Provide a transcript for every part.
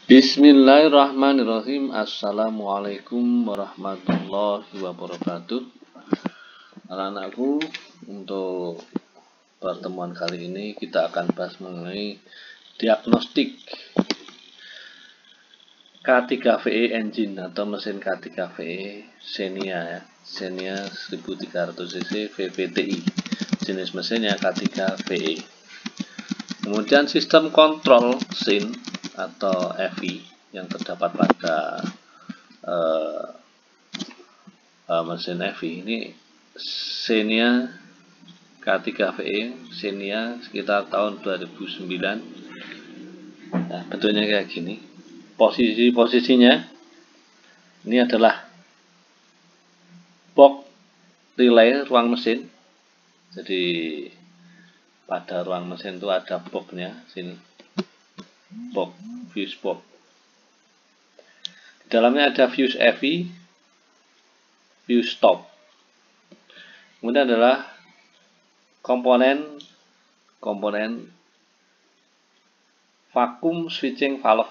Bismillahirrahmanirrahim. Assalamualaikum warahmatullahi wabarakatuh. Anak-anakku, untuk pertemuan kali ini kita akan bahas mengenai diagnostik K3VE engine atau mesin K3VE Xenia ya. Xenia 1300 cc VVTi. Jenis mesinnya K3VE. Kemudian sistem kontrol SIN atau FI yang terdapat pada mesin FI ini Xenia K3VE Xenia sekitar tahun 2009. Nah, bentuknya kayak gini. Posisinya ini adalah box relay ruang mesin. Jadi pada ruang mesin itu ada boxnya sini. Box fuse box. Di dalamnya ada fuse FI, fuse stop. Kemudian adalah komponen vacuum switching valve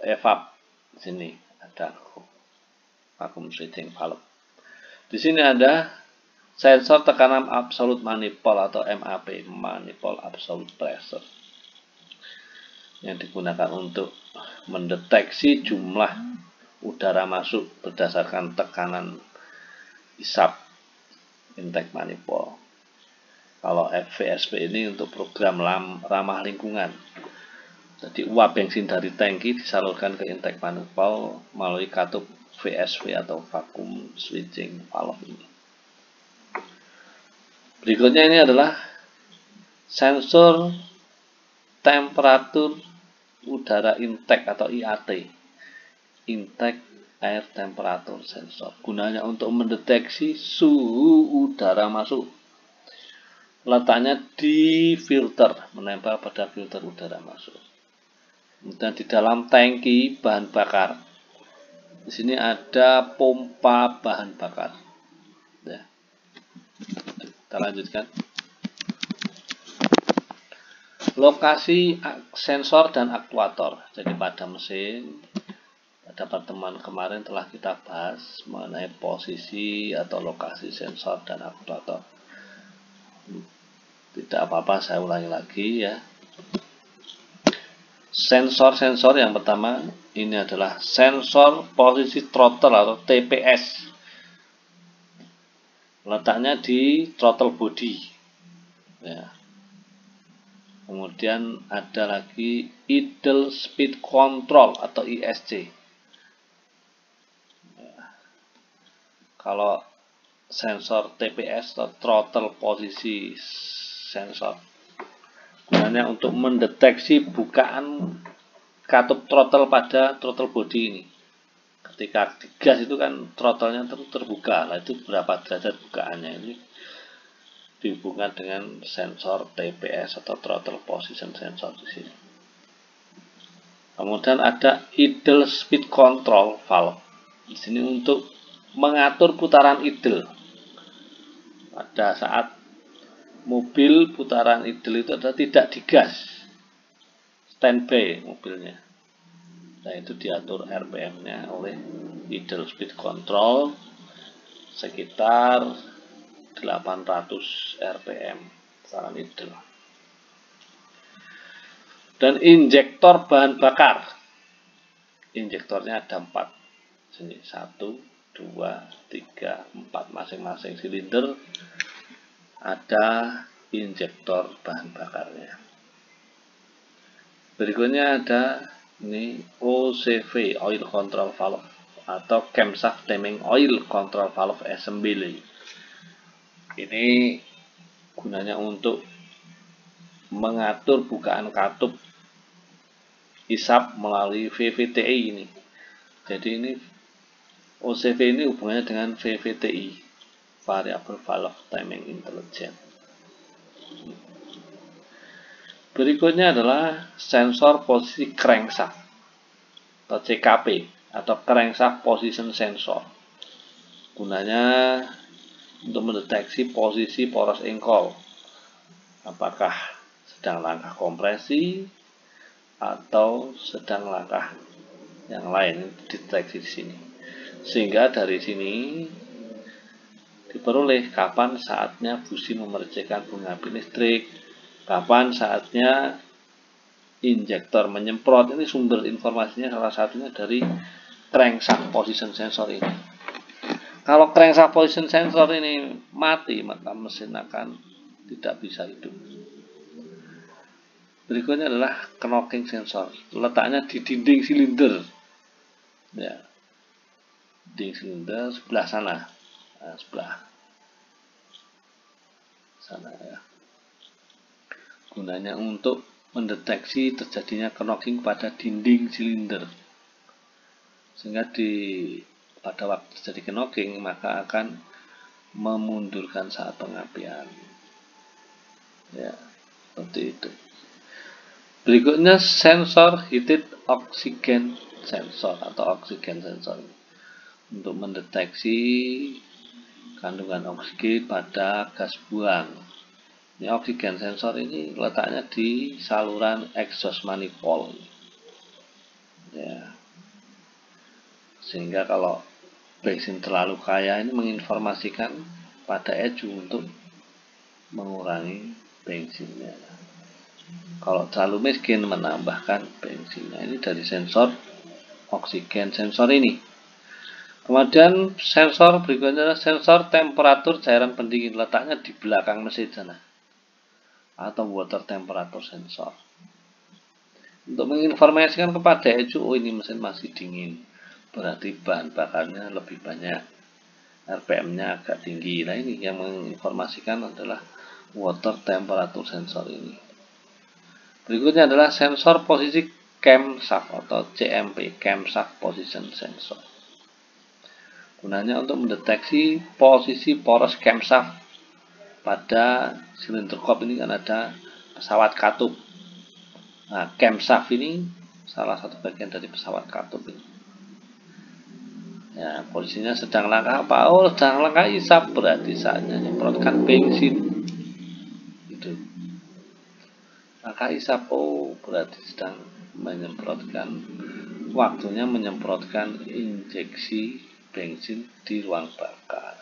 evap. Di sini ada vacuum switching valve. Di sini ada sensor tekanan absolute manifold atau MAP, manifold absolute pressure, yang digunakan untuk mendeteksi jumlah udara masuk berdasarkan tekanan isap intake manifold. Kalau FVSP ini untuk program ramah lingkungan. Jadi uap bensin dari tangki disalurkan ke intake manifold melalui katup VSV atau vacuum switching valve ini. Berikutnya ini adalah sensor temperatur udara intake atau IAT, intake air temperature sensor. Gunanya untuk mendeteksi suhu udara masuk. Letaknya di filter, menempel pada filter udara masuk. Dan di dalam tangki bahan bakar, di sini ada pompa bahan bakar. Ya. Kita lanjutkan. Lokasi sensor dan aktuator. Jadi pada mesin, pada pertemuan kemarin telah kita bahas mengenai posisi atau lokasi sensor dan aktuator. Tidak apa-apa, saya ulangi lagi ya. Sensor-sensor yang pertama ini adalah sensor posisi throttle atau TPS. Letaknya di throttle body. Ya. Kemudian ada lagi idle speed control atau ISC. Ya. Kalau sensor TPS atau throttle posisi sensor, gunanya untuk mendeteksi bukaan katup throttle pada throttle body ini. Ketika digas itu kan throttle-nya terbuka, nah itu berapa derajat bukaannya ini dihubungkan dengan sensor TPS atau throttle position sensor di sini. Kemudian ada idle speed control valve di sini untuk mengatur putaran idle. Pada saat mobil putaran idle itu adalah tidak digas, standby mobilnya. Nah, itu diatur RPM-nya oleh idle speed control sekitar 800 RPM putaran idle. Dan injektor bahan bakar, injektornya ada 4. Sini 1, 2, 3, 4, masing-masing silinder ada injektor bahan bakarnya. Berikutnya ada ini OCV, oil control valve atau camshaft timing oil control valve assembly. Ini gunanya untuk mengatur bukaan katup isap melalui VVTi ini. Jadi ini OCV ini hubungannya dengan VVTi, variable valve timing intelligence. Berikutnya adalah sensor posisi crankshaft atau CKP atau crankshaft position sensor. Gunanya untuk mendeteksi posisi poros engkol, apakah sedang langkah kompresi atau sedang langkah yang lain dideteksi di sini. Sehingga dari sini diperoleh kapan saatnya busi memercikan bunga api listrik, kapan saatnya injektor menyemprot. Ini sumber informasinya salah satunya dari crankshaft position sensor ini. Kalau crankshaft position sensor ini mati, maka mesin akan tidak bisa hidup. Berikutnya adalah knocking sensor, letaknya di dinding silinder, ya, dinding silinder sebelah sana, nah, sebelah sana ya. Gunanya untuk mendeteksi terjadinya knocking pada dinding silinder, sehingga pada waktu terjadi knocking maka akan memundurkan saat pengapian, ya, seperti itu. Berikutnya sensor heated oxygen sensor atau oksigen sensor untuk mendeteksi kandungan oksigen pada gas buang. Ini oksigen sensor ini letaknya di saluran exhaust manifold, ya. Sehingga kalau bensin terlalu kaya ini menginformasikan pada ECU untuk mengurangi bensinnya. Kalau terlalu miskin menambahkan bensinnya. Ini dari sensor oksigen sensor ini. Kemudian sensor berikutnya adalah sensor temperatur cairan pendingin, letaknya di belakang mesin sana, atau water temperature sensor, untuk menginformasikan kepada ECU, oh ini mesin masih dingin, berarti bahan bakarnya lebih banyak, RPM-nya agak tinggi. Nah ini yang menginformasikan adalah water temperature sensor ini. Berikutnya adalah sensor posisi camshaft atau CMP, camshaft position sensor. Gunanya untuk mendeteksi posisi poros camshaft pada silinder kop ini kan ada pesawat katup. Nah, camshaft ini salah satu bagian dari pesawat katup ini. Ya, posisinya sedang langkah apa? Oh, sedang langkah isap, berarti saatnya menyemprotkan bensin. Itu. Langkah isap, oh, berarti sedang menyemprotkan, waktunya menyemprotkan injeksi bensin di ruang bakar.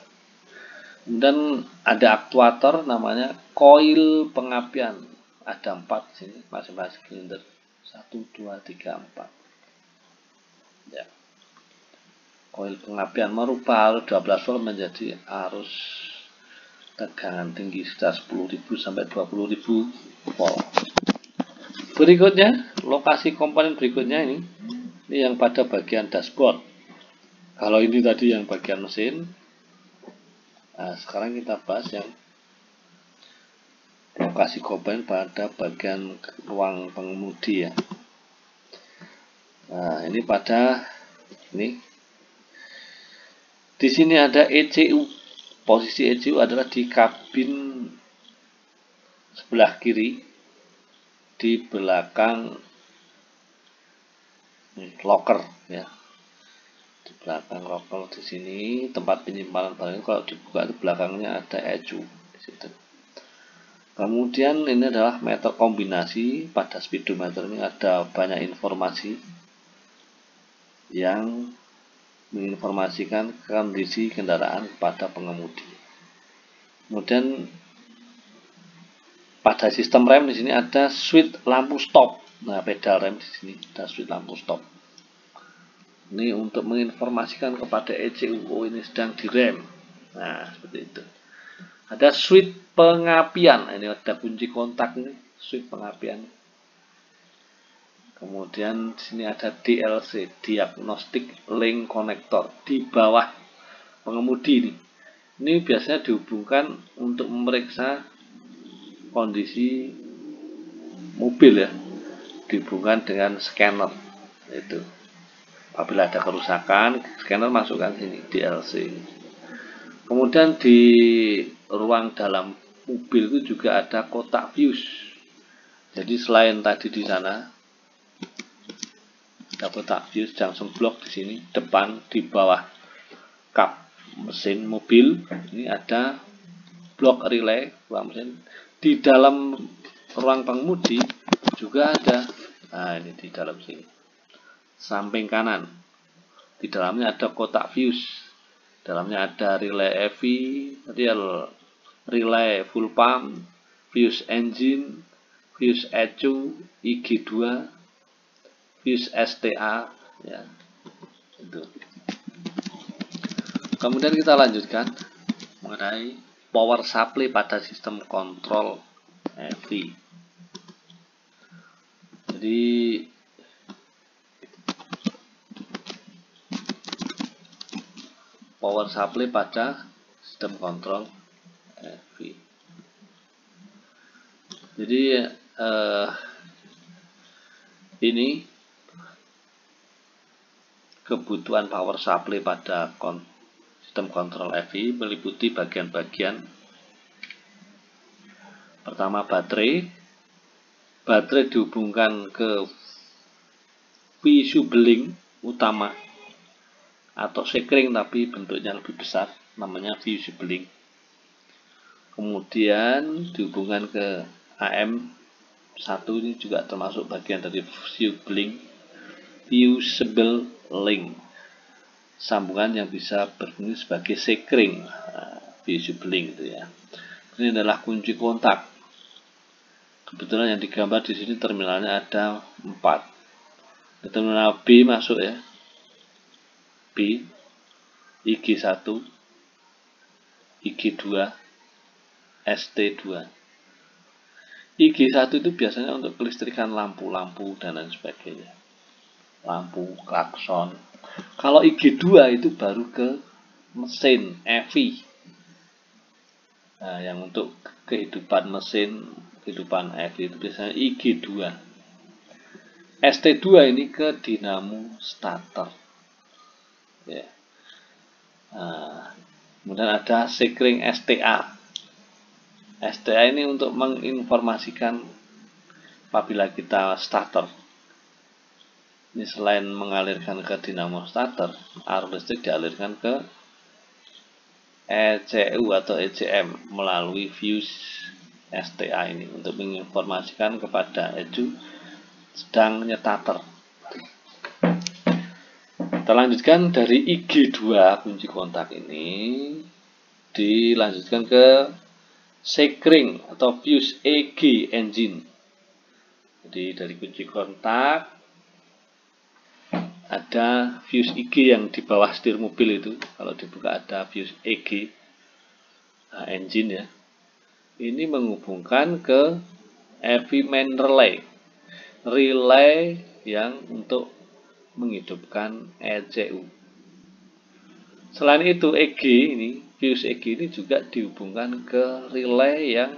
Dan ada aktuator namanya koil pengapian. Ada 4 sini, masing-masing silinder. 1, 2, 3, 4. Ya. Koil pengapian merubah arus 12 volt menjadi arus tegangan tinggi sekitar 10.000 sampai 20.000 volt. Berikutnya, lokasi komponen berikutnya ini yang pada bagian dashboard. Kalau ini tadi yang bagian mesin. Nah, sekarang kita bahas yang lokasi komponen pada bagian ruang pengemudi ya. Nah, ini pada ini. Di sini ada ECU. Posisi ECU adalah di kabin sebelah kiri, di belakang locker ya. Di belakang locker di sini tempat penyimpanan barang. Kalau dibuka di belakangnya ada ECU di situ. Kemudian ini adalah meter kombinasi. Pada speedometer ini ada banyak informasi yang menginformasikan kondisi kendaraan kepada pengemudi. Kemudian pada sistem rem di sini ada switch lampu stop. Nah, pedal rem di sini ada switch lampu stop. Ini untuk menginformasikan kepada ECU, oh ini sedang direm. Nah, seperti itu. Ada switch pengapian. Ini ada kunci kontak ini, switch pengapian. Kemudian di sini ada DLC, diagnostic link connector, di bawah pengemudi ini. Ini biasanya dihubungkan untuk memeriksa kondisi mobil ya, dihubungkan dengan scanner itu. Apabila ada kerusakan, scanner masukkan sini DLC. Kemudian di ruang dalam mobil itu juga ada kotak fuse. Jadi selain tadi di sana ada kotak fuse junction block di sini depan di bawah kap mesin mobil. Ini ada blok relay ruang mesin. Di dalam ruang pengemudi juga ada. Nah, ini di dalam sini. samping kanan. Di dalamnya ada kotak fuse. Dalamnya ada relay EV, relay full pump, fuse engine, fuse ECU, IG2, fuse STA, ya. Itu. Kemudian kita lanjutkan mengenai power supply pada sistem kontrol EV. Jadi power supply pada sistem kontrol EV. Jadi ini kebutuhan power supply pada sistem kontrol EV meliputi bagian-bagian. Pertama, baterai. Baterai dihubungkan ke fuseling utama atau sekring tapi bentuknya lebih besar, namanya fuseling. Kemudian dihubungkan ke AM1, ini juga termasuk bagian dari fuseling, fusible link, sambungan yang bisa berfungsi sebagai sekring, fuseling itu ya. Ini adalah kunci kontak. Kebetulan yang digambar di sini terminalnya ada 4. Di terminal B masuk ya, B, IG1, IG2, ST2. IG1 itu biasanya untuk kelistrikan lampu-lampu dan lain sebagainya. Lampu, klakson. Kalau IG2 itu baru ke mesin EV. Nah, yang untuk kehidupan mesin, kehidupan EV itu biasanya IG2. ST2 ini ke dinamo starter. Ya. Nah, kemudian ada sekring STA. STA ini untuk menginformasikan apabila kita starter. Ini selain mengalirkan ke dinamo starter, arus listrik dialirkan ke ECU atau ECM melalui fuse STA ini untuk menginformasikan kepada ECU sedang nyetater. Kita lanjutkan dari IG2 kunci kontak ini dilanjutkan ke sekring atau fuse EG engine. Jadi dari kunci kontak ada fuse EG yang di bawah setir mobil itu, kalau dibuka ada fuse EG engine ya. Ini menghubungkan ke EV main relay, relay yang untuk menghidupkan ECU. Selain itu EG ini, fuse EG ini juga dihubungkan ke relay yang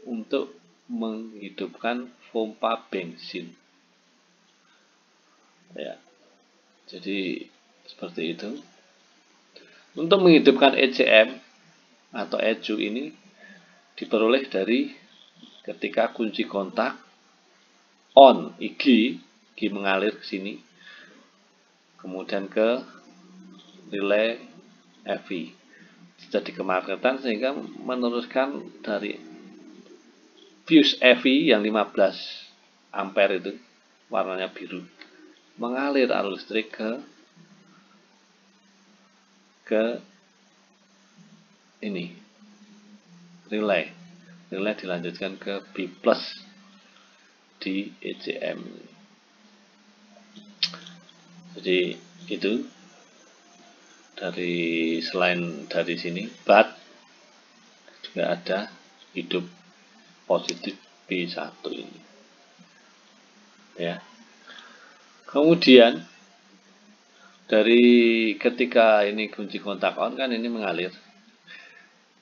untuk menghidupkan pompa bensin. Ya, jadi seperti itu. Untuk menghidupkan ECM atau ECU ini diperoleh dari ketika kunci kontak on IG mengalir ke sini, kemudian ke relay EV terjadi kemacetan sehingga meneruskan dari fuse EV yang 15 ampere itu warnanya biru mengalir arus listrik ke ini relay dilanjutkan ke B+ di ECM. Jadi itu dari selain dari sini bat juga ada hidup positif B1 ini ya. Kemudian dari ketika ini kunci kontak on kan ini mengalir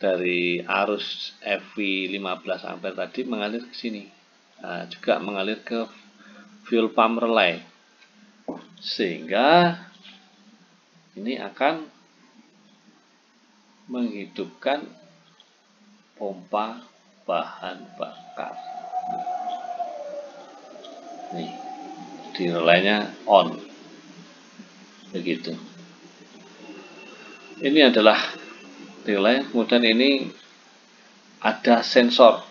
dari arus EV 15 ampere tadi mengalir ke sini. Nah, juga mengalir ke fuel pump relay sehingga ini akan menghidupkan pompa bahan bakar. Nih, di relaynya on. Begitu. Ini adalah relay, kemudian ini ada sensor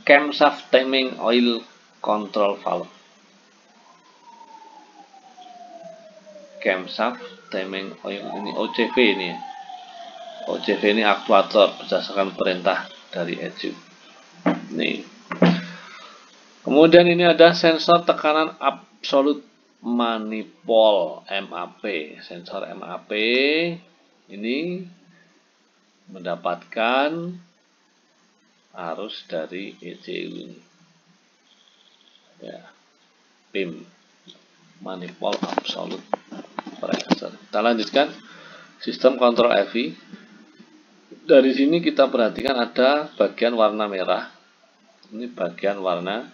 camshaft timing oil control valve. camshaft, timing ini OCV ini ya. OCV ini aktuator berdasarkan perintah dari ECU. Nih. Kemudian ini ada sensor tekanan absolute manifold MAP. Sensor MAP ini mendapatkan arus dari ECU ini. Ya. PIM manifold absolute pressure. Kita lanjutkan sistem kontrol EV. Dari sini kita perhatikan ada bagian warna merah. Ini bagian warna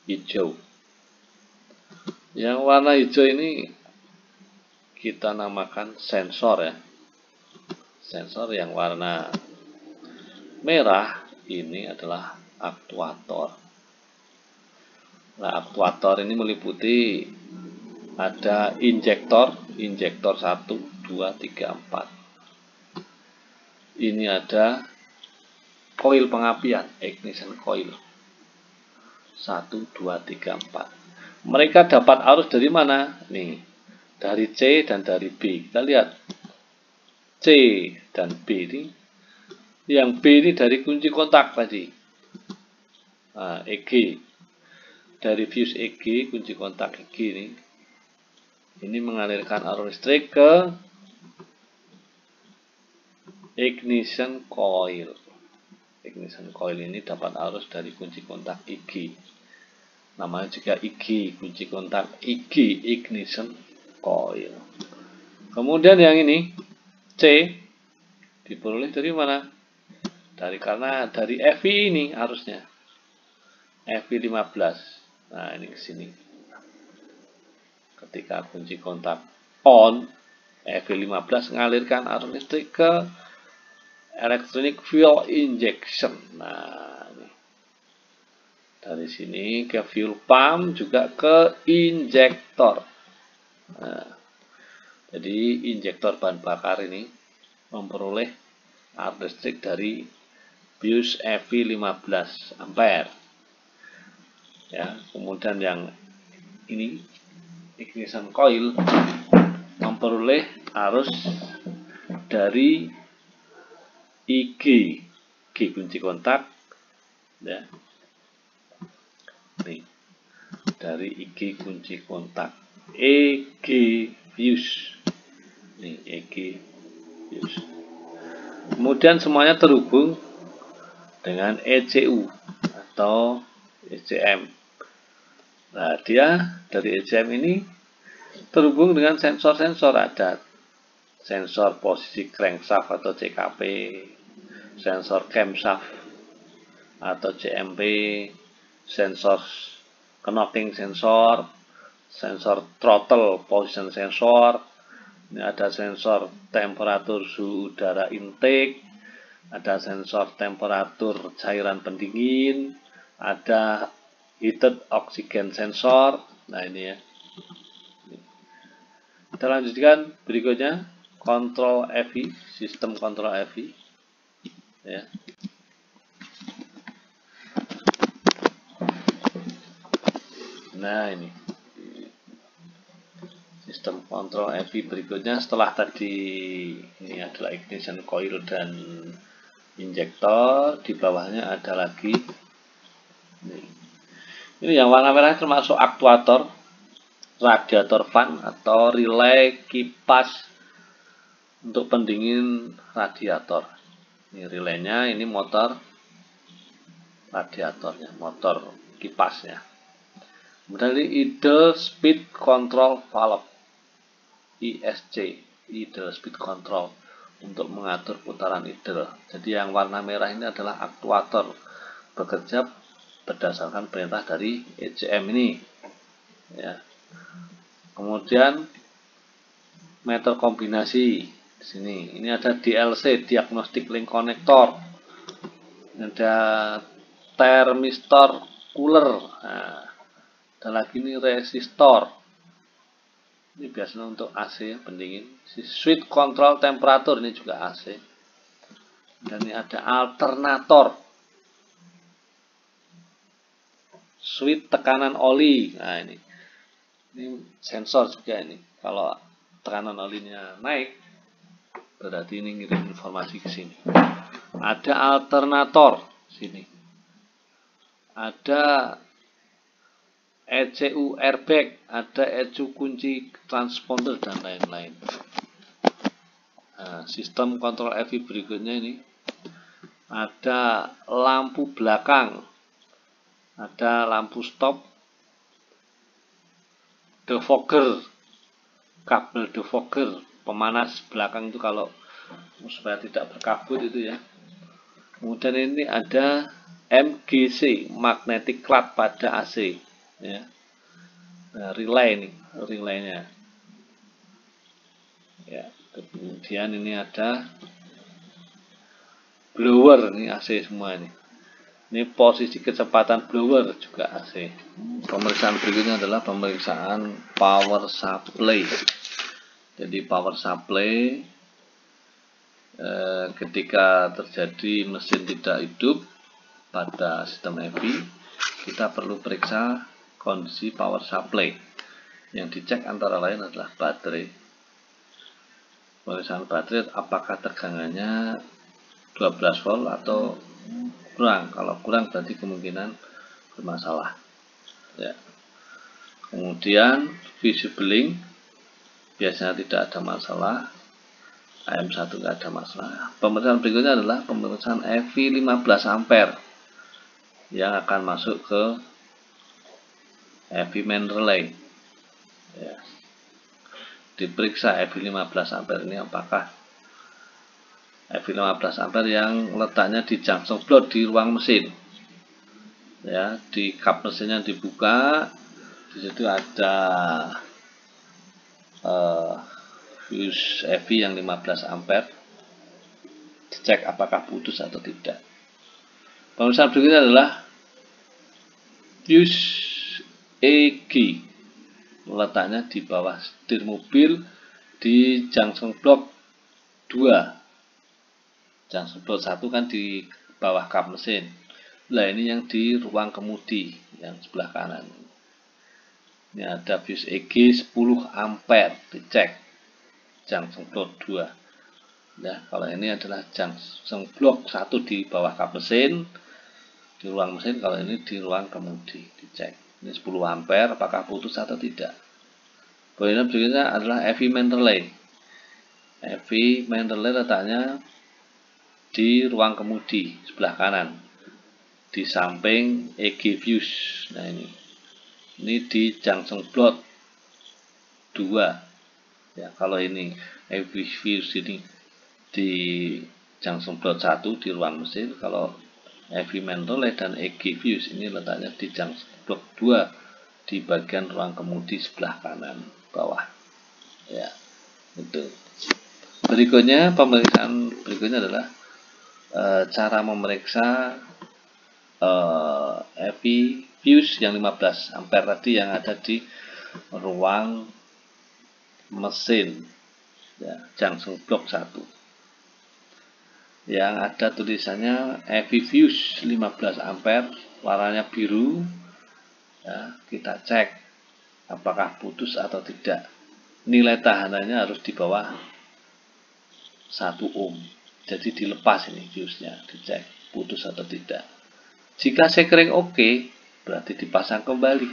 hijau. Yang warna hijau ini kita namakan sensor ya. Sensor yang warna merah ini adalah aktuator. Nah, aktuator ini meliputi ada injektor 1, 2, 3, 4. Ini ada koil pengapian, ignition coil 1, 2, 3, 4. Mereka dapat arus dari mana? Nih, dari C dan dari B. Kita lihat C dan B ini. Yang B ini dari kunci kontak tadi. Nah, EG. Dari fuse EG, kunci kontak EG ini. Ini mengalirkan arus listrik ke ignition coil. Ignition coil ini dapat arus dari kunci kontak IG. Namanya juga IG, kunci kontak IG, ignition coil. Kemudian yang ini C diperoleh dari mana? Karena dari EV ini arusnya. EV 15. Nah, ini ke sini. Ketika kunci kontak on, EV 15 mengalirkan arus listrik ke electronic fuel injection. Nah, ini. Dari sini ke fuel pump juga ke injektor. Nah, jadi injektor bahan bakar ini memperoleh arus listrik dari fuse EV 15 ampere. Ya, kemudian yang ini ignition coil memperoleh arus dari IG, G kunci kontak, ya. Nih, dari IG kunci kontak, EG fuse, nih EG fuse. Kemudian semuanya terhubung dengan ECU atau ECM. Nah, dia dari ECM ini terhubung dengan sensor-sensor, ada sensor posisi crankshaft atau CKP, sensor camshaft atau CMP, sensor knocking sensor, sensor throttle position sensor. Ini ada sensor temperatur suhu udara intake, ada sensor temperatur cairan pendingin, ada heated oxygen sensor. Nah, ini ya. Kita lanjutkan berikutnya, kontrol EV, sistem kontrol EV. Ya. Nah, ini sistem kontrol EV berikutnya. Setelah tadi ini adalah ignition coil dan injektor, di bawahnya ada lagi ini yang warna merah termasuk aktuator, radiator fan atau relay kipas untuk pendingin radiator. Ini relaynya, ini motor radiatornya, motor kipasnya. Kemudian ini idle speed control valve, ISC, idle speed control, untuk mengatur putaran idle. Jadi yang warna merah ini adalah aktuator, bekerja berdasarkan perintah dari ECM ini. Ya. Kemudian meter kombinasi. Di sini, ini ada DLC, diagnostic link connector. Ada thermistor cooler. Nah, ada lagi ini resistor. Ini biasanya untuk AC ya, pendingin. Switch control temperatur, ini juga AC. Dan ini ada alternator. Switch tekanan oli. Nah, ini sensor juga ini. Kalau tekanan olinya naik, berarti ini ngirim informasi ke sini. Ada alternator sini. Ada ECU airbag, ada ECU kunci transponder dan lain-lain. Nah, sistem kontrol EV berikutnya ini ada lampu belakang, ada lampu stop, defogger, kabel defogger, pemanas belakang itu kalau supaya tidak berkabut itu ya. Kemudian ini ada MGC, magnetic cloud pada AC ya. Nah, relay ini, relaynya ya. Kemudian ini ada blower, ini AC semua ini. Ini posisi kecepatan blower juga AC. Pemeriksaan berikutnya adalah pemeriksaan power supply. Jadi power supply ketika terjadi mesin tidak hidup pada sistem EV, kita perlu periksa kondisi power supply. Yang dicek antara lain adalah baterai. Pemeriksaan baterai apakah tegangannya 12 volt atau kurang. Kalau kurang berarti kemungkinan bermasalah ya. Kemudian visibling biasanya tidak ada masalah, AM1 tidak ada masalah. Pemeriksaan berikutnya adalah pemeriksaan EV 15 ampere yang akan masuk ke EV main relay ya. Diperiksa EV 15 ampere ini apakah EV 15 ampere yang letaknya di junction board di ruang mesin ya. Di kap mesinnya dibuka, di situ ada fuse EV yang 15 ampere, dicek apakah putus atau tidak. Pemeriksaan berikutnya adalah fuse EG, letaknya di bawah setir mobil di junction block 2. Junction block 1 kan di bawah kap mesin. Nah, ini yang di ruang kemudi yang sebelah kanan. Ini ada fuse EG 10 ampere, dicek junction block 2. Nah, kalau ini adalah junction block 1 di bawah kap mesin, di ruang mesin. Kalau ini di ruang kemudi, dicek. Ini 10 ampere, apakah putus atau tidak. Pemeriksaan berikutnya adalah EV main relay. EV main relay letaknya di ruang kemudi sebelah kanan, di samping EG fuse. Nah, ini di junction block 2 ya. Kalau ini EV fuse ini di junction block 1 di ruang mesin. Kalau EV main relay dan EG fuse ini letaknya di junction block 2 di bagian ruang kemudi sebelah kanan bawah ya. Itu berikutnya, pemeriksaan berikutnya adalah cara memeriksa EV fuse yang 15 ampere tadi yang ada di ruang mesin ya, junction block 1 yang ada tulisannya EV fuse 15 ampere, warnanya biru ya. Kita cek apakah putus atau tidak. Nilai tahanannya harus di bawah 1 ohm. Jadi dilepas ini fuse-nya, dicek putus atau tidak. Jika sekring oke, berarti dipasang kembali.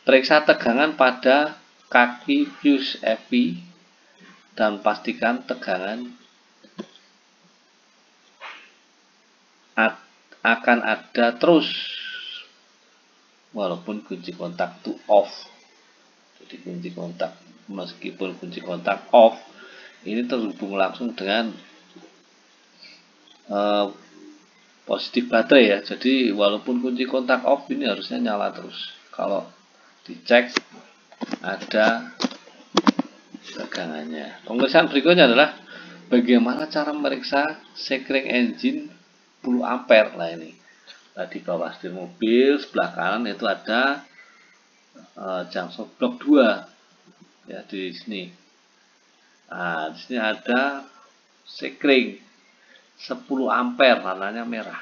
Periksa tegangan pada kaki fuse EV dan pastikan tegangan akan ada terus walaupun kunci kontak itu off. Jadi kunci kontak, meskipun kunci kontak off, ini terhubung langsung dengan positif baterai ya. Jadi walaupun kunci kontak off, ini harusnya nyala terus. Kalau dicek ada tegangannya. Pemeriksaan berikutnya adalah bagaimana cara memeriksa sekring engine 10 ampere. Nah, ini di bawah setir mobil sebelah kanan itu ada junction block 2 ya, di sini. Nah, di sini ada sekring 10 ampere, warnanya merah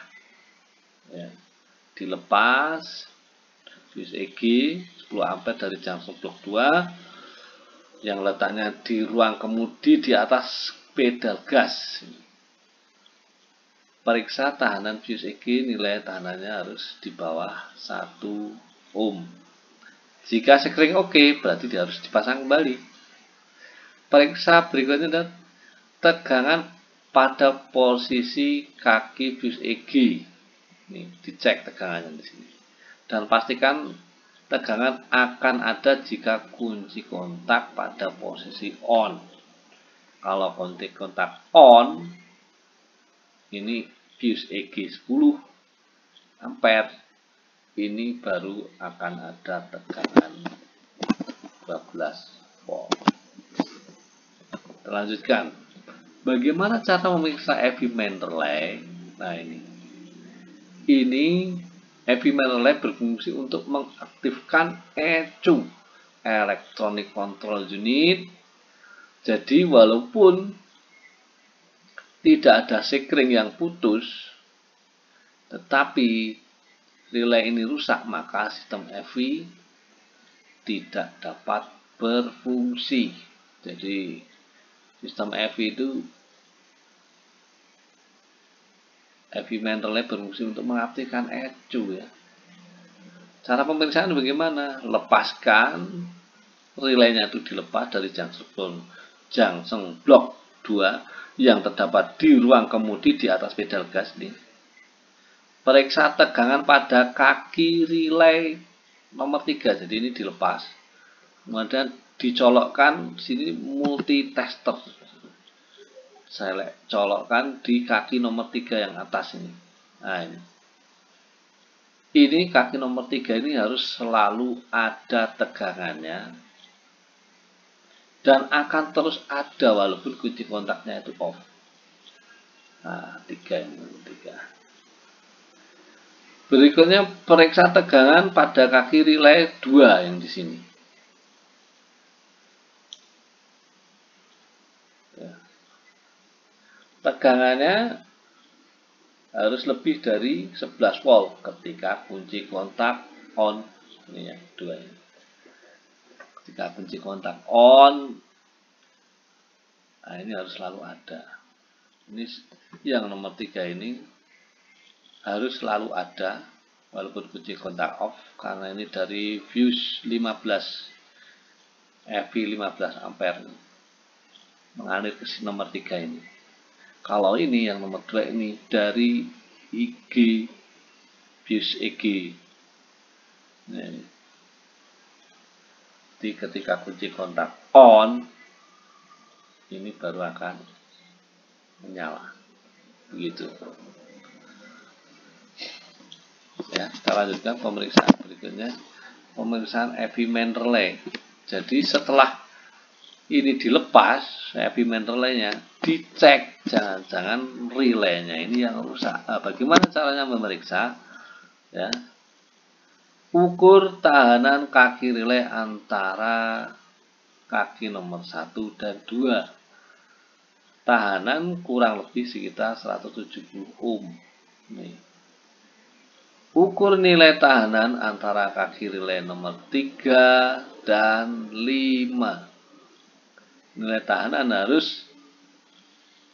ya. Dilepas fuse EG 10 ampere dari junction block 2, yang letaknya di ruang kemudi di atas pedal gas. Periksa tahanan fuse EG, nilai tahanannya harus di bawah 1 ohm. Jika sekring oke, berarti dia harus dipasang kembali. Periksa berikutnya adalah tegangan pada posisi kaki fuse EG. Ini dicek tegangannya di sini. Dan pastikan tegangan akan ada jika kunci kontak pada posisi on. Kalau kunci kontak on, ini fuse EG 10 ampere, ini baru akan ada tegangan 12 volt. Kita lanjutkan. Bagaimana cara memeriksa EV main relay? Nah, ini EV main relay berfungsi untuk mengaktifkan ECU, Electronic Control Unit. Jadi walaupun tidak ada sekring yang putus, tetapi relay ini rusak, maka sistem EV tidak dapat berfungsi. Jadi sistem EV itu, EV main relay berfungsi untuk mengaktifkan ECU ya. Cara pemeriksaan bagaimana? Lepaskan relaynya, itu dilepas dari junction blok 2 yang terdapat di ruang kemudi di atas pedal gas ini. Periksa tegangan pada kaki relay nomor 3. Jadi ini dilepas. Kemudian dicolokkan sini multitester. Saya colokkan di kaki nomor 3 yang atas ini. Nah, ini kaki nomor 3 ini harus selalu ada tegangannya dan akan terus ada walaupun kunci kontaknya itu off. Nah, 3 ini 3. Berikutnya periksa tegangan pada kaki relay 2 yang di sini. Ya. Tegangannya harus lebih dari 11 volt ketika kunci kontak on. Ini ya, 2 ini. Ketika kunci kontak on, nah ini harus selalu ada. Ini yang nomor 3 ini harus selalu ada walaupun kunci kontak off, karena ini dari fuse 15 EV 15 ampere mengalir ke nomor 3 ini. Kalau ini yang nomor 2 ini dari IG fuse EG. Nah, ini. Jadi ketika kunci kontak on, ini baru akan menyala. Begitu. Ya, kita lanjutkan pemeriksaan berikutnya. Pemeriksaan EV main relay. Jadi setelah ini dilepas, EV main relaynya dicek, jangan-jangan relaynya ini yang rusak. Nah, bagaimana caranya memeriksa? Ya, ukur tahanan kaki relay antara kaki nomor 1 dan 2. Tahanan kurang lebih sekitar 170 ohm. Nih. Ukur nilai tahanan antara kaki relay nomor 3 dan 5. Nilai tahanan harus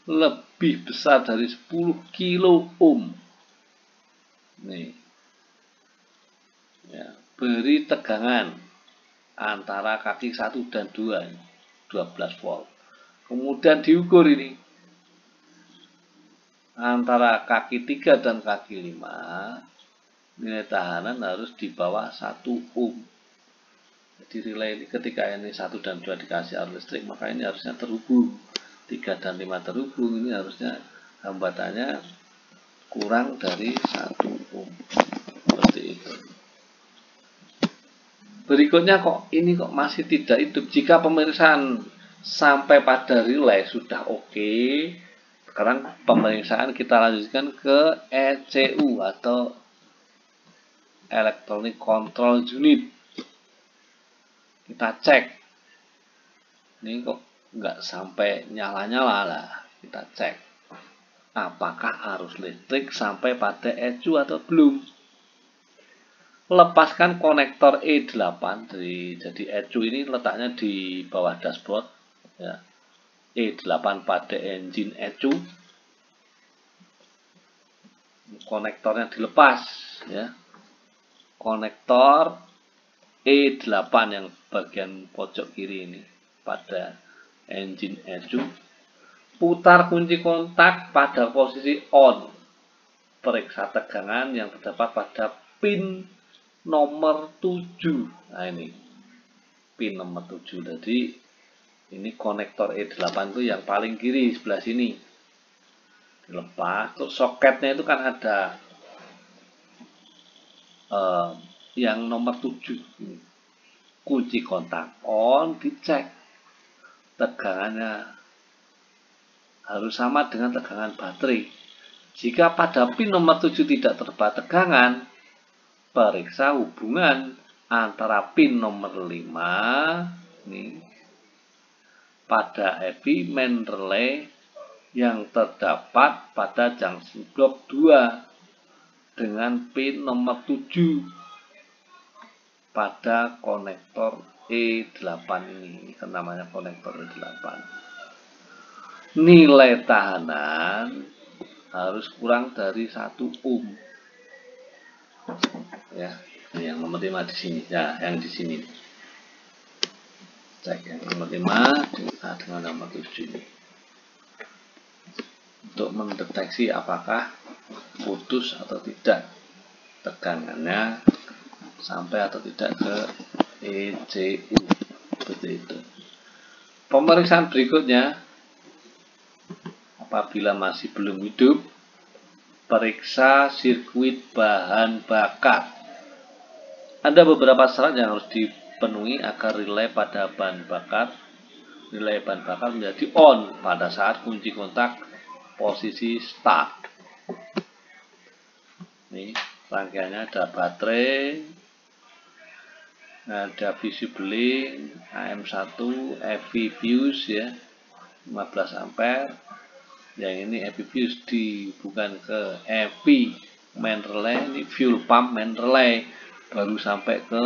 lebih besar dari 10 kilo ohm. Nih. Ya, beri tegangan antara kaki 1 dan 2, 12 volt. Kemudian diukur ini antara kaki 3 dan kaki 5, nilai tahanan harus di bawah 1 ohm. Jadi relay ini ketika ini 1 dan 2 dikasih arus listrik, maka ini harusnya terhubung. 3 dan 5 terhubung, ini harusnya hambatannya kurang dari 1 ohm. Seperti itu. Berikutnya ini kok masih tidak hidup. Jika pemeriksaan sampai pada relay sudah oke, sekarang pemeriksaan kita lanjutkan ke ECU atau Electronic Control Unit. Kita cek. Ini kok nggak sampai nyala-nyala lah. Kita cek apakah arus listrik sampai pada ECU atau belum. lepaskan konektor E8 jadi ECU ini letaknya di bawah dashboard ya. E8 pada engine ECU, konektornya dilepas ya, konektor E8 yang bagian pojok kiri ini pada engine ECU, putar kunci kontak pada posisi on, periksa tegangan yang terdapat pada pin nomor 7. Nah ini pin nomor 7. Jadi ini konektor E8 itu yang paling kiri sebelah sini. Dilepas. Terus soketnya itu kan ada yang nomor 7. Kunci kontak on, dicek tegangannya harus sama dengan tegangan baterai. Jika pada pin nomor 7 tidak terdapat tegangan, periksa hubungan antara pin nomor 5 nih pada heavy main relay yang terdapat pada junction block 2 dengan pin nomor 7 pada konektor E8 ini, namanya konektor E8. Nilai tahanan harus kurang dari 1 ohm. Ya, ini yang nomor 5 di sini. Ya, yang di sini. Cek yang nomor 5 dengan nomor 7 ini. Untuk mendeteksi apakah putus atau tidak tegangannya sampai atau tidak ke ECU. Seperti itu. Pemeriksaan berikutnya, apabila masih belum hidup, periksa sirkuit bahan bakar. Ada beberapa syarat yang harus dipenuhi agar relay pada bahan bakar menjadi on pada saat kunci kontak posisi start. Ini rangkaiannya ada baterai, ada visibling, AM1, EV fuse ya, 15 ampere. Yang ini EV fuse dihubungkan ke EV main relay, ini fuel pump main relay, baru sampai ke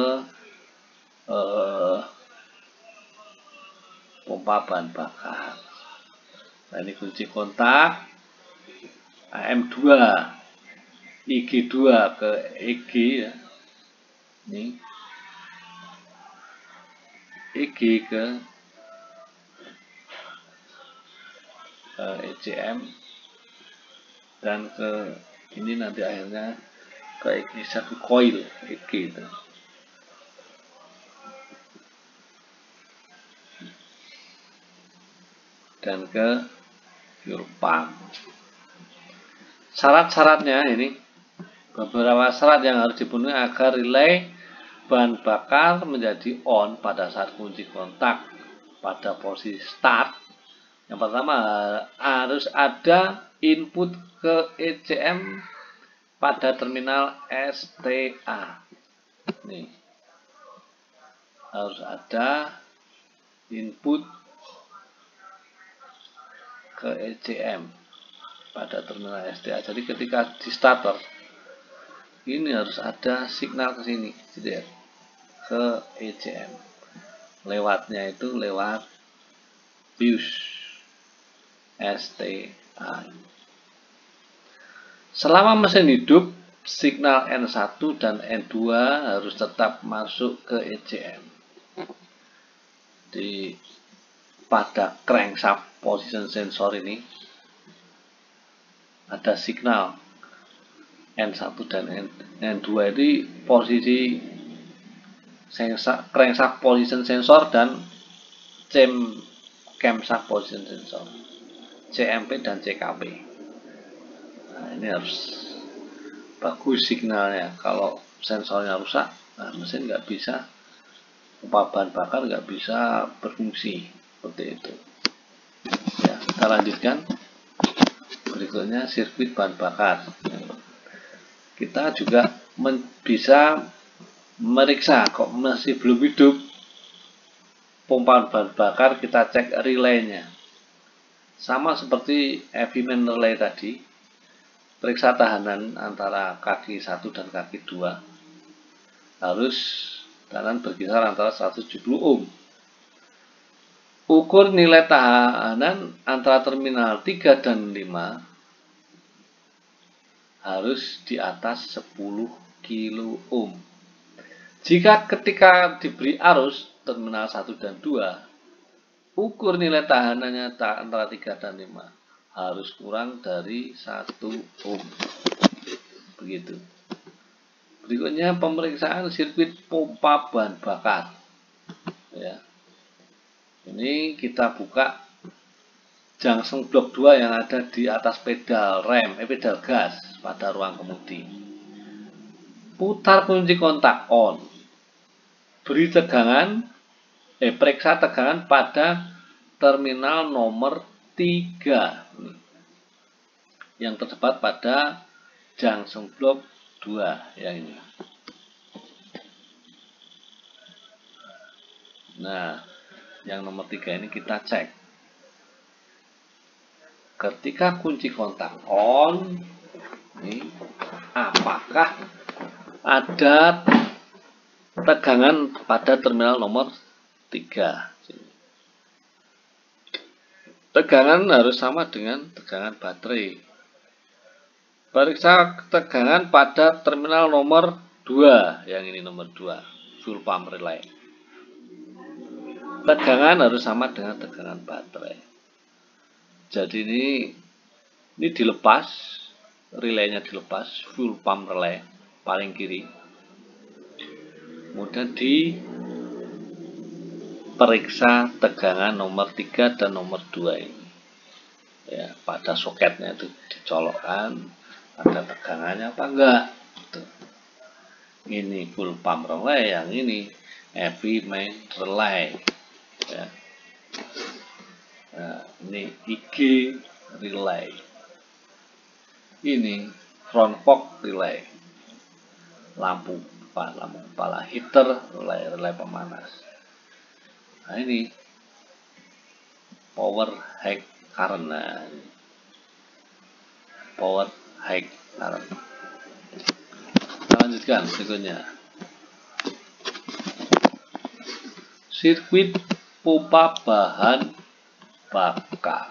pompa bahan bakar. Nah ini kunci kontak AM2, IG2 ke EG ya. Ini EG ke ECM dan ke ini nanti akhirnya ke EG satu coil EG itu. Dan ke fuel pump. Syarat-syaratnya ini beberapa syarat yang harus dipenuhi agar relay bahan bakar menjadi on pada saat kunci kontak pada posisi start. Yang pertama, harus ada input ke ECM pada terminal STA. Nih, harus ada input ke ECM pada terminal STA. Jadi ketika di starter ini harus ada signal ke sini, gitu ya, ke ECM. Lewatnya itu lewat fuse STA. Selama mesin hidup, signal N1 dan N2 harus tetap masuk ke ECM. Pada crankshaft position sensor ini ada signal N1 dan N2 ini posisi crankshaft position sensor dan camshaft position sensor, CMP dan CKP. Nah, ini harus bagus signalnya. Kalau sensornya rusak, nah mesin nggak bisa, bahan bakar nggak bisa berfungsi. Seperti itu ya. Kita lanjutkan berikutnya, sirkuit bahan bakar. Kita juga bisa meriksa kok masih belum hidup pompa bahan bakar, kita cek relaynya. Sama seperti heavy main relay tadi, periksa tahanan antara kaki 1 dan kaki 2. harus tekanan berkisar antara 170 ohm. Ukur nilai tahanan antara terminal 3 dan 5 harus di atas 10 kilo ohm. Jika ketika diberi arus terminal 1 dan 2, ukur nilai tahanannya antara 3 dan 5 harus kurang dari 1 ohm. Begitu. Berikutnya pemeriksaan sirkuit pompa bahan bakar. Ya. Ini kita buka junction blok 2 yang ada di atas pedal rem, pedal gas pada ruang kemudi. Putar kunci kontak on. Beri tegangan, periksa tegangan pada terminal nomor 3 yang terdapat pada junction blok 2 yang ini. Nah, yang nomor 3 ini kita cek. Ketika kunci kontak on, ini apakah ada tegangan pada terminal nomor 3. Tegangan harus sama dengan tegangan baterai. Periksa tegangan pada terminal nomor 2, yang ini nomor 2, fuel pump relay. Tegangan harus sama dengan tegangan baterai. Jadi ini dilepas, relaynya dilepas, fuel pump relay paling kiri. Kemudian diperiksa tegangan nomor 3 dan nomor 2 ini. Ya, pada soketnya itu dicolokkan, ada tegangannya apa enggak. Tuh. Ini fuel pump relay, yang ini heavy main relay. Ya. Nah, ini IG relay. Ini front fork relay. Lampu kepala heater relay pemanas. Nah, ini power high current. Nah, power high current. Kita lanjutkan berikutnya. Sirkuit pompa bahan bakar.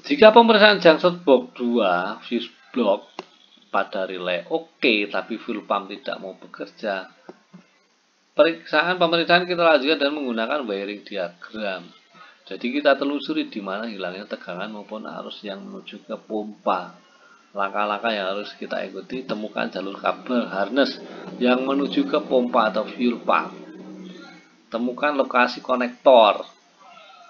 Jika pemeriksaan junction blok 2 fuse block pada relay oke, tapi fuel pump tidak mau bekerja, pemeriksaan kita lanjutkan dengan menggunakan wiring diagram. Jadi kita telusuri di mana hilangnya tegangan maupun arus yang menuju ke pompa. Langkah-langkah yang harus kita ikuti: temukan jalur kabel harness yang menuju ke pompa atau fuel pump. Temukan lokasi konektor.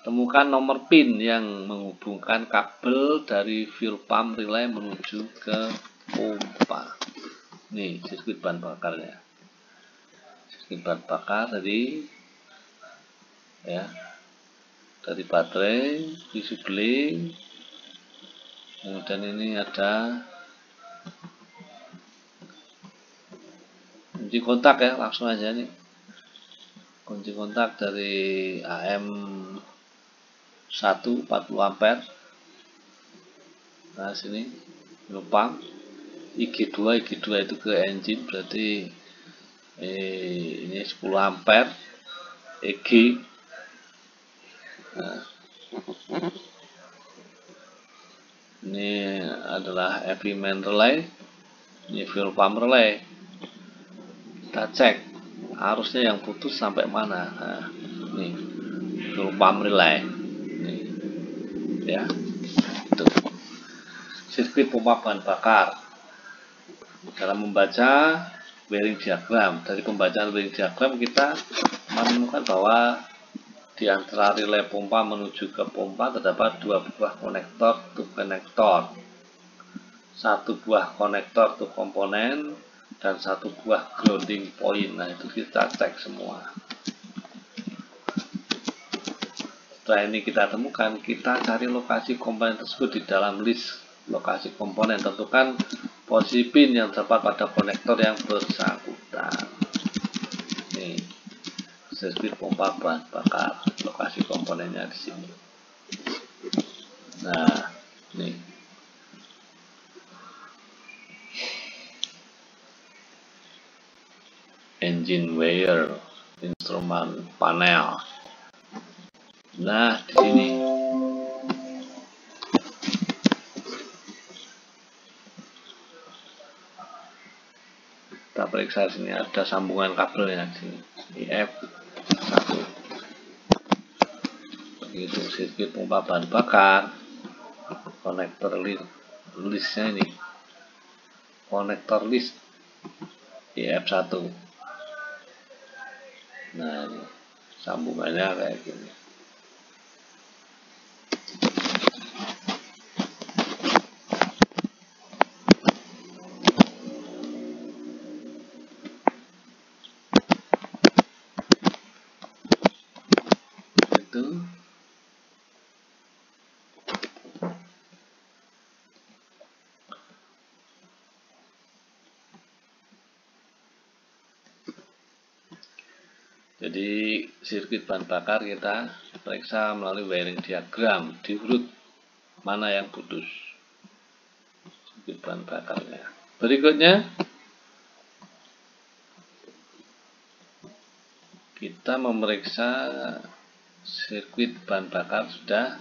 Temukan nomor pin yang menghubungkan kabel dari fuel pump relay menuju ke pompa. Nih, sirkuit bahan bakarnya. Sirkuit bahan bakar tadi, ya, dari baterai, disubling. Kemudian ini ada kunci kontak, ya, langsung aja nih. Kunci kontak dari AM 1 40 ampere. Nah, sini numpang IG2 itu ke engine, berarti ini 10 ampere EG. Nah, ini adalah heavy main relay, ini fuel pump relay. Kita cek arusnya yang putus sampai mana. Nah, ini fuel pump relay. Nih, ya, itu sirkuit pompa bahan bakar. Dalam membaca wiring diagram, dari pembacaan wiring diagram kita menemukan bahwa di antara relay pompa menuju ke pompa terdapat 2 buah konektor to konektor, 1 buah konektor to komponen, dan 1 buah grounding point. Nah, itu kita cek semua. Setelah ini kita temukan, kita cari lokasi komponen tersebut di dalam list lokasi komponen. Tentukan posisi pin yang terdapat pada konektor yang bersangkutan. Nih, sirkuit pompa bahan bakar, lokasi komponennya di sini. Nah, nih. engine wire, instrumen panel. Nah, di sini kita periksa sini ada sambungan kabelnya di sini, IF1. Begitu sirkuit pompa bahan bakar, konektor listnya ini, konektor list IF1. Nah, ini sambungannya kayak gini. Jadi sirkuit bahan bakar kita periksa melalui wiring diagram, diurut mana yang putus sirkuit bahan bakarnya. Berikutnya kita memeriksa sirkuit bahan bakar sudah.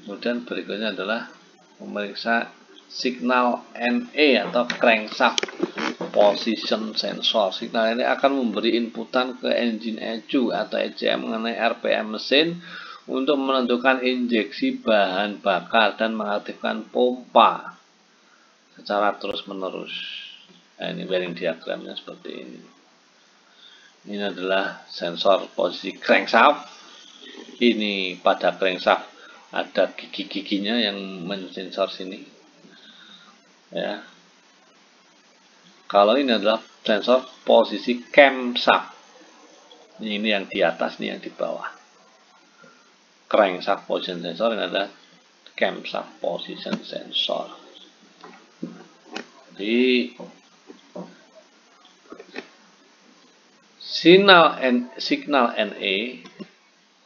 Kemudian berikutnya adalah memeriksa signal NE atau crankshaft position sensor. Signal ini akan memberi inputan ke engine ECU atau ECM mengenai RPM mesin untuk menentukan injeksi bahan bakar dan mengaktifkan pompa secara terus-menerus. Nah, ini wiring diagramnya seperti ini. Ini adalah sensor posisi crankshaft. Ini pada crankshaft ada gigi-giginya yang mensensor sini. Ya. Kalau ini adalah sensor posisi camshaft. Ini yang di atas, ini yang di bawah. Crankshaft position sensor, ini adalah camshaft position sensor. Jadi signal NE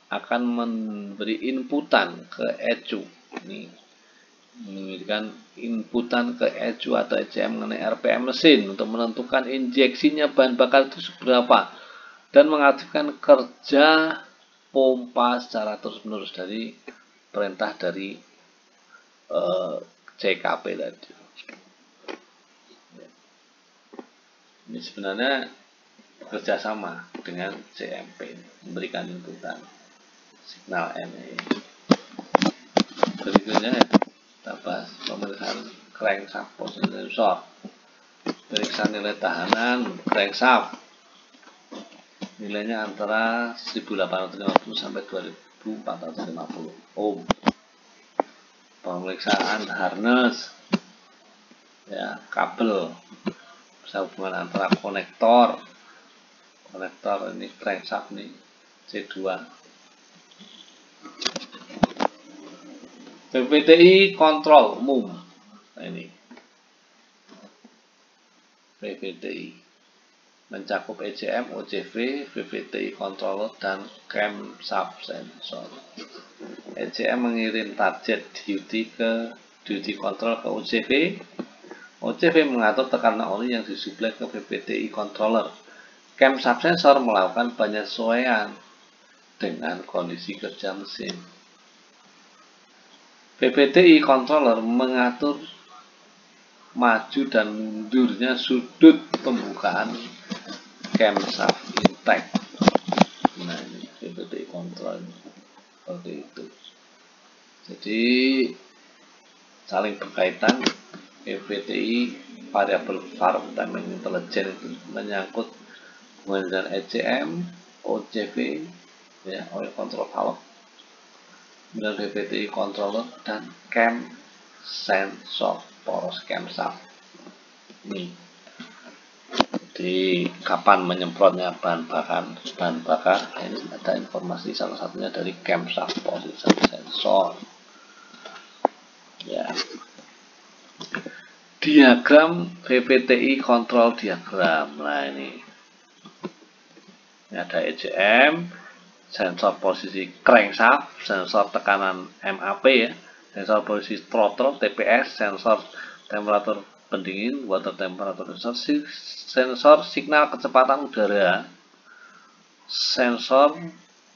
akan memberi inputan ke ECU. Ini memberikan inputan ke ECU atau ECM mengenai RPM mesin untuk menentukan injeksinya bahan bakar itu seberapa dan mengaktifkan kerja pompa secara terus-menerus dari perintah dari CKP tadi. Ini sebenarnya bekerja sama dengan CMP, memberikan inputan signal NE. Berikutnya kita bahas pemeriksaan crankshaft position sensor. Periksa nilai tahanan crankshaft. Nilainya antara 1850 sampai 2450 ohm. Pemeriksaan harness, ya, kabel, hubungan antara konektor ini crankshaft nih C2. PVTI kontrol umum. Nah, ini PVTI mencakup ECM, OCV, PVTI controller, dan camshaft sensor. ECM mengirim target duty control ke OCV. OCV mengatur tekanan oli yang disuplai ke PVTI controller. Camshaft sensor melakukan penyesuaian dengan kondisi kerja mesin. PVTI controller mengatur maju dan mundurnya sudut pembukaan camshaft intake. Nah, ini PVTI control seperti itu. Jadi saling berkaitan. PVTI variable farm timing intelligence itu menyangkut hubungan dengan ECM, OCV, ya, oil control valve, kemudian PVTI controller dan cam sensor poros camshaft. Ini di kapan menyemprotnya bahan bakar. Ini ada informasi salah satunya dari camshaft position sensor. Ya. Diagram PVTI control diagram. Nah, ini ada ECM, sensor posisi crankshaft, sensor tekanan MAP, ya, sensor posisi throttle TPS, sensor temperatur pendingin, water temperature sensor signal kecepatan udara, sensor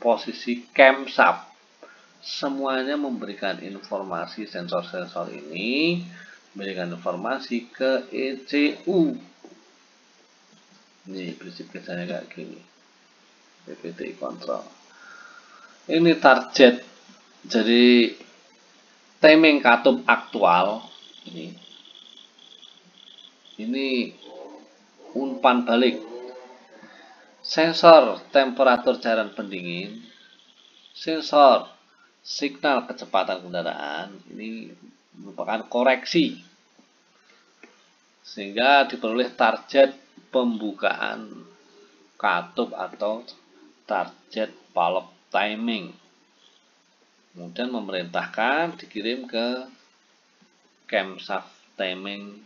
posisi camshaft. Semuanya memberikan informasi, sensor-sensor ini memberikan informasi ke ECU. Ini prinsip kerjanya kayak gini. PPTI control. Ini target. Jadi timing katup aktual ini umpan balik. Sensor temperatur cairan pendingin, sensor signal kecepatan kendaraan ini merupakan koreksi sehingga diperoleh target pembukaan katup atau target valve timing. Kemudian memerintahkan dikirim ke camshaft timing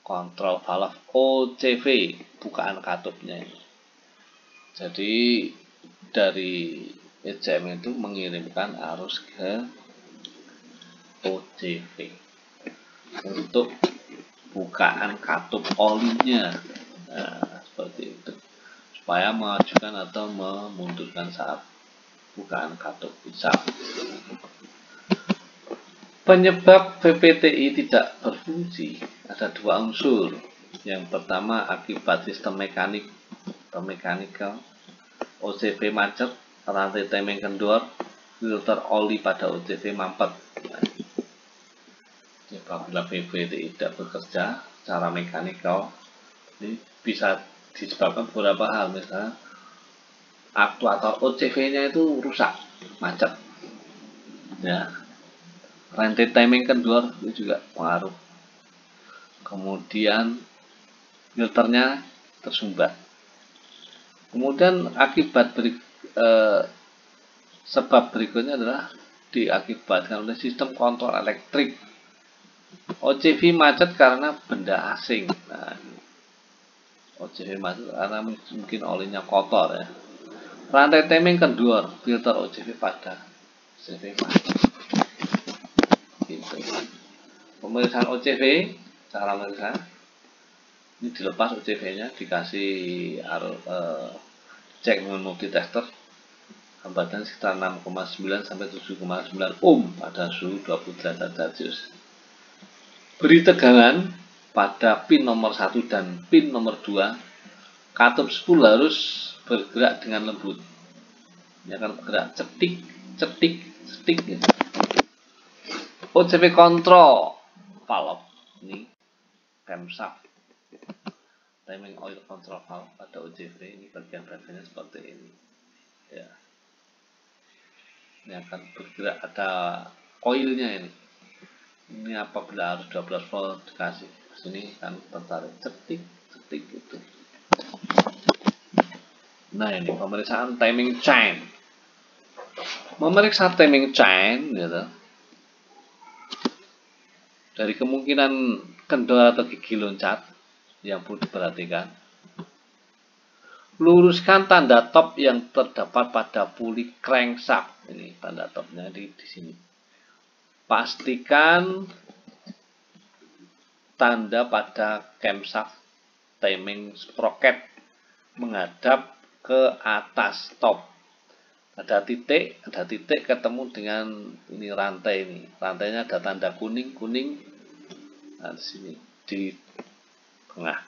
control valve OCV, bukaan katupnya ini. Jadi dari ECM itu mengirimkan arus ke OCV untuk bukaan katup olinya. Nah, seperti itu, supaya mengajukan atau memundurkan saat bukaan katup pisau. Penyebab VPTI tidak berfungsi ada dua unsur. Yang pertama akibat sistem mekanik atau mechanical, OCV macet, rantai timing kendor, filter oli pada OCV mampet. Apabila VPTI tidak bekerja secara mechanical, ini bisa disebabkan beberapa hal, misalnya aktuator OCV-nya itu rusak, macet. Ya, rantai timing kendor itu juga pengaruh. Kemudian filternya tersumbat. Kemudian akibat sebab berikutnya adalah diakibatkan oleh sistem kontrol elektrik. OCV macet karena benda asing. Nah, OCV macet karena mungkin olinya kotor ya. Rantai timing kendor, filter OCV pada OCV macet. Gitu. Pemeriksaan OCV, cara memeriksa ini dilepas OCV-nya, dikasih cek dengan multitester, hambatan sekitar 6,9 sampai 7,9 ohm pada suhu 20 derajat Celcius. Beri tegangan pada pin nomor 1 dan pin nomor 2. Katup spool harus bergerak dengan lembut. Ini akan bergerak cetik, cetik, cetik. Gitu. OCV control valve ini camshaft timing oil control valve pada OCV, ini bagian-bagiannya seperti ini ya. Ini akan bergerak, ada koilnya ini apabila harus 12 volt dikasih sini kan tertarik cetik cetik gitu. Nah, ini pemeriksaan timing chain. Memeriksa timing chain gitu, dari kemungkinan kendor atau gigi loncat yang perlu diperhatikan. Luruskan tanda top yang terdapat pada puli crankshaft. Ini tanda topnya di sini. Pastikan tanda pada camshaft timing sprocket menghadap ke atas top. Ada titik ketemu dengan ini rantai ini. Rantainya ada tanda kuning. Nah, di sini di tengah.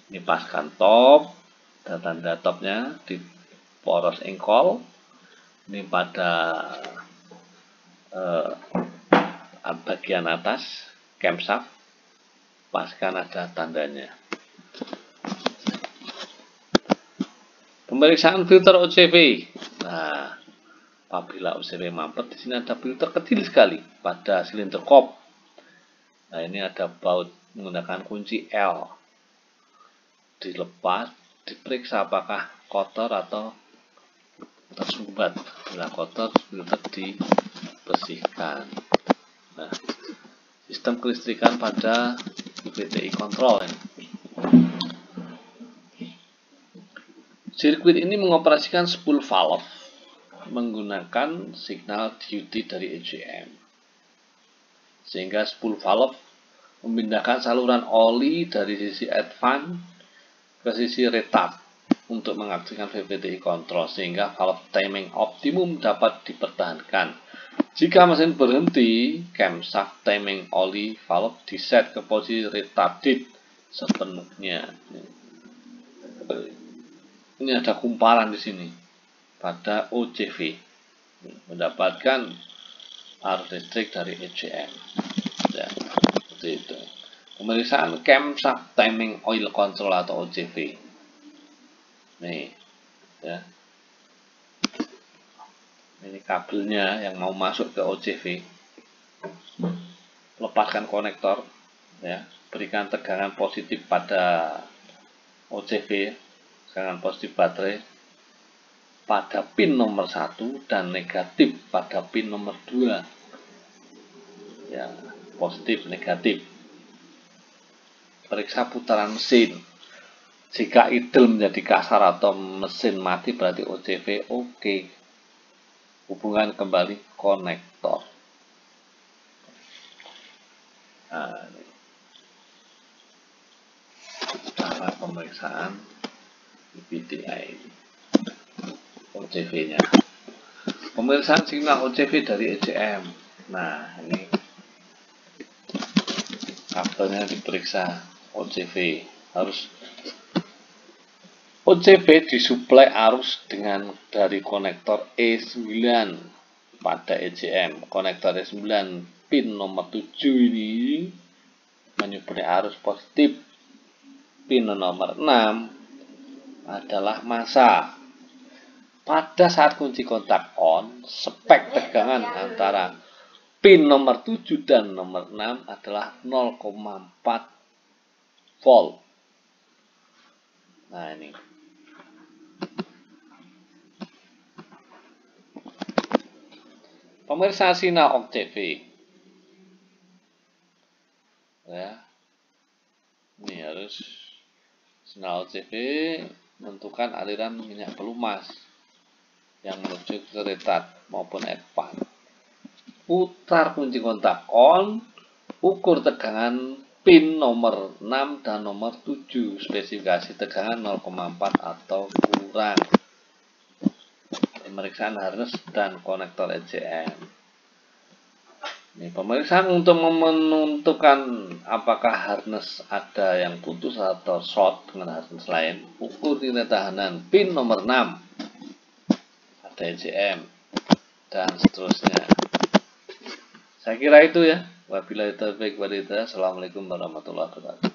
Ini paskan top, ada tanda topnya di poros engkol. Ini pada bagian atas camshaft, paskan ada tandanya. Pemeriksaan filter OCV. Nah, apabila OCV mampet, di sini ada filter kecil sekali pada silinder kop. Nah, ini ada baut menggunakan kunci L. Dilepas, diperiksa apakah kotor atau tersumbat. Bila kotor, filter dibersihkan. Nah, sistem kelistrikan pada VPTI control ini. Sirkuit ini mengoperasikan spool valve menggunakan signal duty dari ECM. sehingga spool valve memindahkan saluran oli dari sisi advance ke sisi retard untuk mengaktifkan VVTi control, sehingga valve timing optimum dapat dipertahankan. Jika mesin berhenti, camshaft timing oli valve diset ke posisi retarded sepenuhnya. Ini ada kumparan di sini pada OCV, mendapatkan arus listrik dari ECM. Ya, seperti itu. Pemeriksaan camshaft timing oil control atau OCV. Nih, ya. Ini kabelnya yang mau masuk ke OCV. Lepaskan konektor, ya. Berikan tegangan positif pada OCV, tegangan positif baterai pada pin nomor 1 dan negatif pada pin nomor 2. Ya, positif negatif. Periksa putaran mesin. Jika idle menjadi kasar atau mesin mati, berarti OCV oke. Hubungan kembali konektor. Nah, ini cara pemeriksaan PTI OCV-nya. Pemeriksaan sinyal OCV dari ECM. Nah, ini kabelnya diperiksa OCV. OCV disuplai arus dengan dari konektor E9 pada ECM. Konektor E9 pin nomor 7 ini menyuplai arus positif. Pin nomor 6 adalah massa. Pada saat kunci kontak on, spek tegangan antara pin nomor 7 dan nomor 6 adalah 0,4 volt. Nah, ini. Pemeriksaan sinyal OCV. Ya. Ini harus sinyal OCV menentukan aliran minyak pelumas yang menuju ke retard maupun advance. Putar kunci kontak on, ukur tegangan pin nomor 6 dan nomor 7, spesifikasi tegangan 0,4 atau kurang. Pemeriksaan harness dan konektor ECM. Ini pemeriksaan untuk menentukan apakah harness ada yang putus atau short dengan harness lain. Ukur nilai tahanan pin nomor 6 pada ECM dan seterusnya. Saya kira itu ya. Wabillahi taufiq wal hidayah. Assalamualaikum warahmatullahi wabarakatuh.